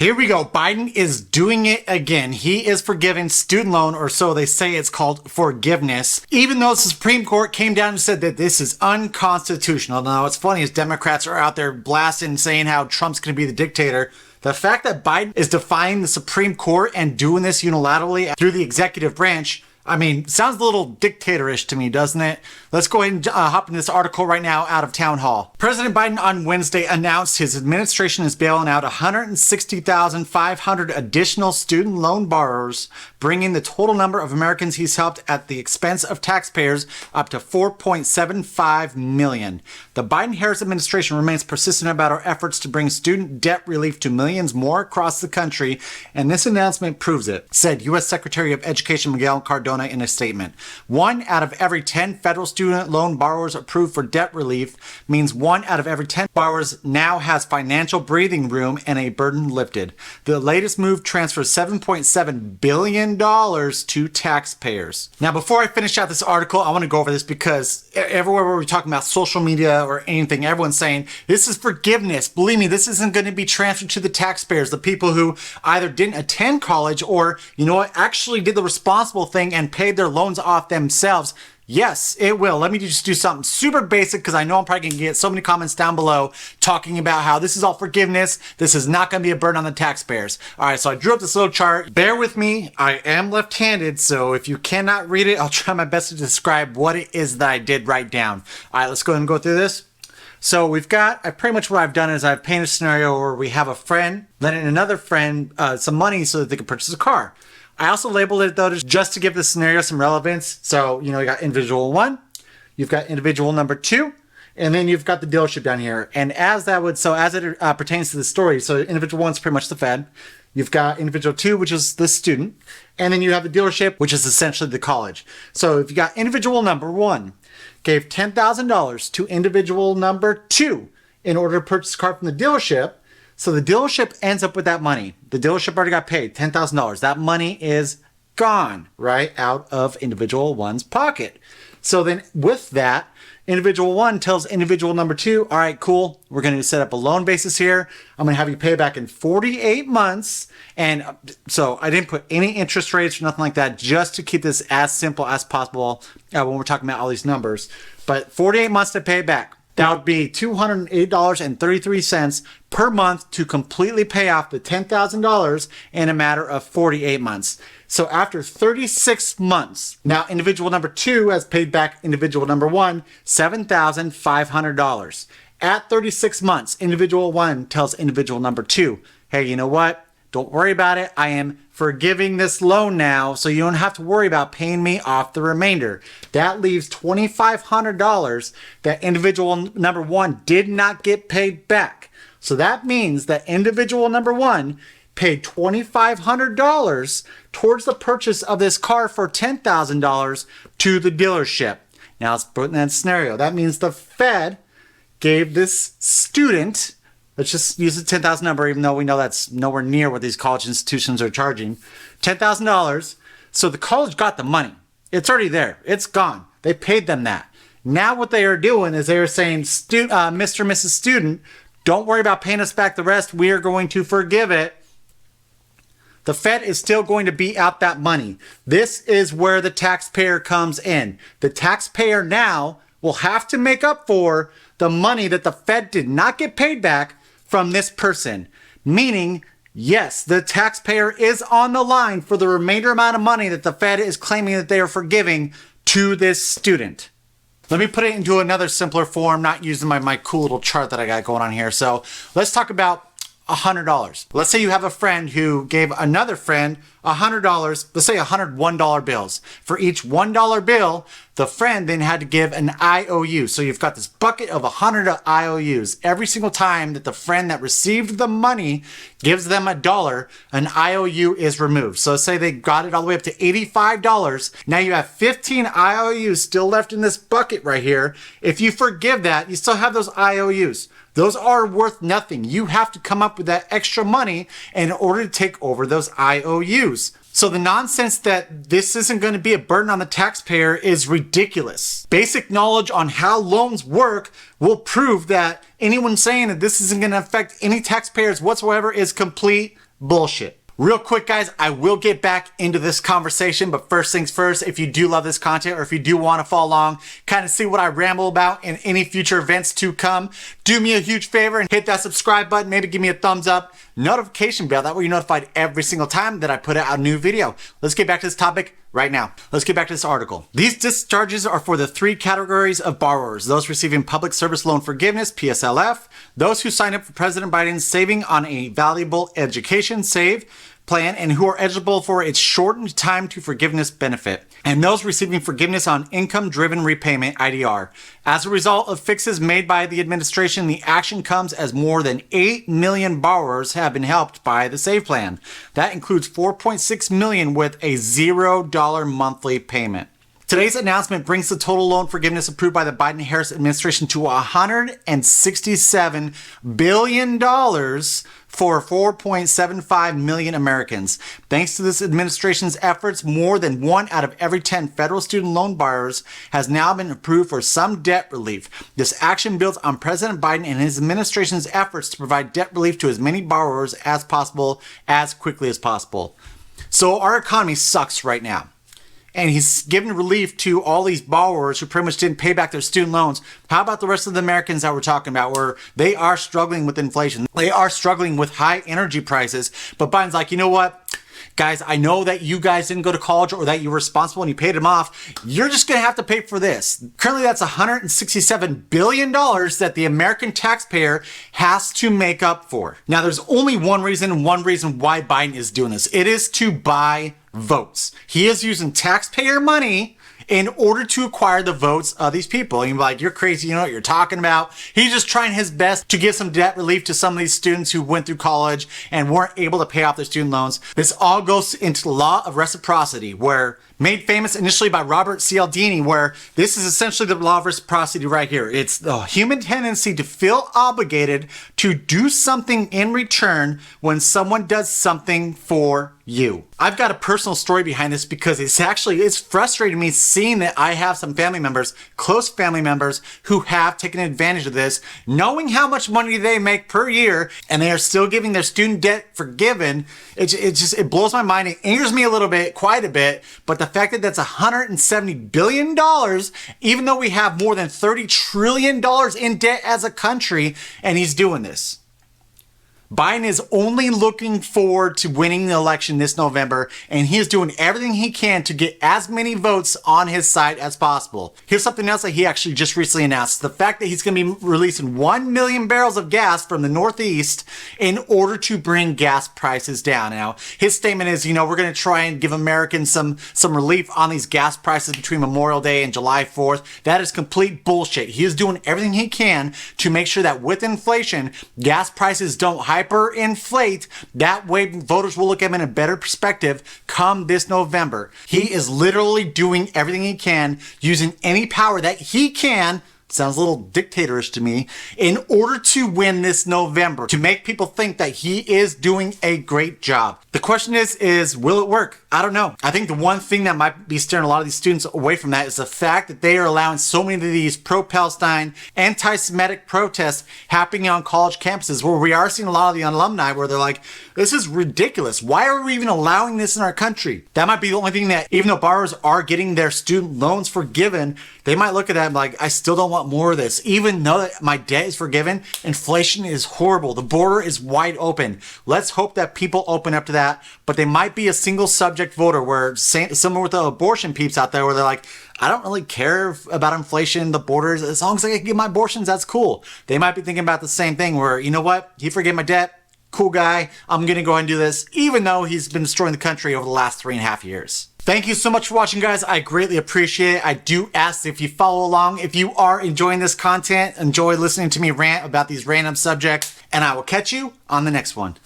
Here we go. Biden is doing it again. He is forgiving student loan, or so they say it's called forgiveness, even though the Supreme Court came down and said that this is unconstitutional. Now, what's funny is Democrats are out there blasting, saying how Trump's going to be the dictator. The fact that Biden is defying the Supreme Court and doing this unilaterally through the executive branch, I mean, sounds a little dictatorish to me, doesn't it? Let's go ahead and hop into this article right now out of Town Hall. President Biden on Wednesday announced his administration is bailing out 160,500 additional student loan borrowers, bringing the total number of Americans he's helped at the expense of taxpayers up to 4.75 million. The Biden-Harris administration remains persistent about our efforts to bring student debt relief to millions more across the country, and this announcement proves it, said U.S. Secretary of Education Miguel Cardona in a statement. 1 out of every 10 federal student loan borrowers approved for debt relief means 1 out of every 10 borrowers now has financial breathing room and a burden lifted. The latest move transfers $7.7 billion to taxpayers. Now, before I finish out this article, I want to go over this because everywhere where we're talking about social media or anything, everyone's saying this is forgiveness. Believe me, this isn't going to be transferred to the taxpayers, the people who either didn't attend college or, you know what, actually did the responsible thing and paid their loans off themselves. Yes, it will. Let me just do something super basic because I know I'm probably going to get so many comments down below talking about how this is all forgiveness. This is not going to be a burden on the taxpayers. All right, so I drew up this little chart. Bear with me. I am left-handed, so if you cannot read it, I'll try my best to describe what it is that I did write down. All right, let's go ahead and go through this. So we've got, pretty much what I've done is I've painted a scenario where we have a friend lending another friend some money so that they can purchase a car. I also labeled it though just to give the scenario some relevance. So, you know, you got individual 1, you've got individual number 2, and then you've got the dealership down here. And as that would, so as it pertains to the story, so individual 1 is pretty much the Fed. You've got individual 2, which is the student, and then you have the dealership, which is essentially the college. So if you got individual number 1 gave $10,000 to individual number 2 in order to purchase a car from the dealership, so the dealership ends up with that money. The dealership already got paid $10,000. That money is gone, right, out of individual 1's pocket. So then with that, individual 1 tells individual number 2, all right, cool, we're going to set up a loan basis here. I'm going to have you pay back in 48 months. And so I didn't put any interest rates or nothing like that, just to keep this as simple as possible when we're talking about all these numbers. But 48 months to pay back. That would be $208.33 per month to completely pay off the $10,000 in a matter of 48 months. So after 36 months, now individual number 2 has paid back individual number 1 $7,500. At 36 months, individual 1 tells individual number 2, hey, you know what? Don't worry about it. I am forgiving this loan now, so you don't have to worry about paying me off the remainder. That leaves $2,500 that individual number 1 did not get paid back. So that means that individual number 1 paid $2,500 towards the purchase of this car for $10,000 to the dealership. Now let's put in that scenario. That means the Fed gave this student, let's just use the 10,000 number, even though we know that's nowhere near what these college institutions are charging. $10,000. So the college got the money. It's already there. It's gone. They paid them that. Now what they are doing is they are saying, Mr. and Mrs. Student, don't worry about paying us back the rest. We are going to forgive it. The Fed is still going to beat out that money. This is where the taxpayer comes in. The taxpayer now will have to make up for the money that the Fed did not get paid back from this person. Meaning, yes, the taxpayer is on the line for the remainder amount of money that the Fed is claiming that they are forgiving to this student. Let me put it into another simpler form, not using my cool little chart that I got going on here. So let's talk about $100. Let's say you have a friend who gave another friend $100, let's say $101 bills. For each $1 bill, the friend then had to give an IOU. So you've got this bucket of 100 IOUs. Every single time that the friend that received the money gives them $1, an IOU is removed. So say they got it all the way up to $85. Now you have 15 IOUs still left in this bucket right here. If you forgive that, you still have those IOUs. Those are worth nothing. You have to come up with that extra money in order to take over those IOUs. So the nonsense that this isn't going to be a burden on the taxpayer is ridiculous. Basic knowledge on how loans work will prove that anyone saying that this isn't going to affect any taxpayers whatsoever is complete bullshit. Real quick, guys, I will get back into this conversation, but first things first, if you do love this content or if you do want to follow along, kind of see what I ramble about in any future events to come, do me a huge favor and hit that subscribe button, maybe give me a thumbs up, notification bell, that way you're notified every single time that I put out a new video. Let's get back to this topic right now. Let's get back to this article. These discharges are for the three categories of borrowers: those receiving public service loan forgiveness, PSLF, those who signed up for President Biden's Saving on a Valuable Education SAVE plan and who are eligible for its shortened time to forgiveness benefit, and those receiving forgiveness on income-driven repayment, IDR. As a result of fixes made by the administration, the action comes as more than 8 million borrowers have been helped by the SAVE plan. That includes 4.6 million with a $0 monthly payment. Today's announcement brings the total loan forgiveness approved by the Biden-Harris administration to $167 billion for 4.75 million Americans. Thanks to this administration's efforts, more than 1 out of every 10 federal student loan borrowers has now been approved for some debt relief. This action builds on President Biden and his administration's efforts to provide debt relief to as many borrowers as possible, as quickly as possible. So our economy sucks right now, and he's giving relief to all these borrowers who pretty much didn't pay back their student loans. How about the rest of the Americans that we're talking about, where they are struggling with inflation? They are struggling with high energy prices. But Biden's like, you know what? Guys, I know that you guys didn't go to college or that you were responsible and you paid them off. You're just going to have to pay for this. Currently, that's $167 billion that the American taxpayer has to make up for. Now, there's only one reason why Biden is doing this. It is to buy votes. He is using taxpayer money in order to acquire the votes of these people. And you're like, you're crazy, you know what you're talking about. He's just trying his best to give some debt relief to some of these students who went through college and weren't able to pay off their student loans. This all goes into the law of reciprocity, where made famous initially by Robert Cialdini, where this is essentially the law of reciprocity right here. It's the human tendency to feel obligated to do something in return when someone does something for you. I've got a personal story behind this because it's frustrating me seeing that I have some family members, close family members, who have taken advantage of this, knowing how much money they make per year, and they are still giving their student debt forgiven. It blows my mind. It angers me a little bit, quite a bit, but the fact that that's $170 billion, even though we have more than $30 trillion in debt as a country, and he's doing this. Biden is only looking forward to winning the election this November, and he is doing everything he can to get as many votes on his side as possible. Here's something else that he actually just recently announced. The fact that he's going to be releasing 1 million barrels of gas from the Northeast in order to bring gas prices down. Now, his statement is, we're going to try and give Americans some relief on these gas prices between Memorial Day and July 4th. That is complete bullshit. He is doing everything he can to make sure that with inflation, gas prices don't hyperinflate. That way voters will look at him in a better perspective come this November. He is literally doing everything he can, using any power that he can, sounds a little dictatorish to me, in order to win this November, to make people think that he is doing a great job. The question is, will it work? I don't know. I think the one thing that might be steering a lot of these students away from that is the fact that they are allowing so many of these pro-Palestine, anti-Semitic protests happening on college campuses, where we are seeing a lot of the alumni where they're like, this is ridiculous. Why are we even allowing this in our country? That might be the only thing that, even though borrowers are getting their student loans forgiven, they might look at that and be like, I still don't want more of this. Even though that my debt is forgiven, inflation is horrible. The border is wide open. Let's hope that people open up to that. But they might be a single subject voter, where similar with the abortion peeps out there, where they're like, I don't really care about inflation, the borders. As long as I can get my abortions, that's cool. They might be thinking about the same thing, where, you know what? He forgave my debt. Cool guy. I'm going to go ahead and do this, even though he's been destroying the country over the last 3.5 years. Thank you so much for watching, guys. I greatly appreciate it. I do ask if you follow along, if you are enjoying this content, enjoy listening to me rant about these random subjects, and I will catch you on the next one.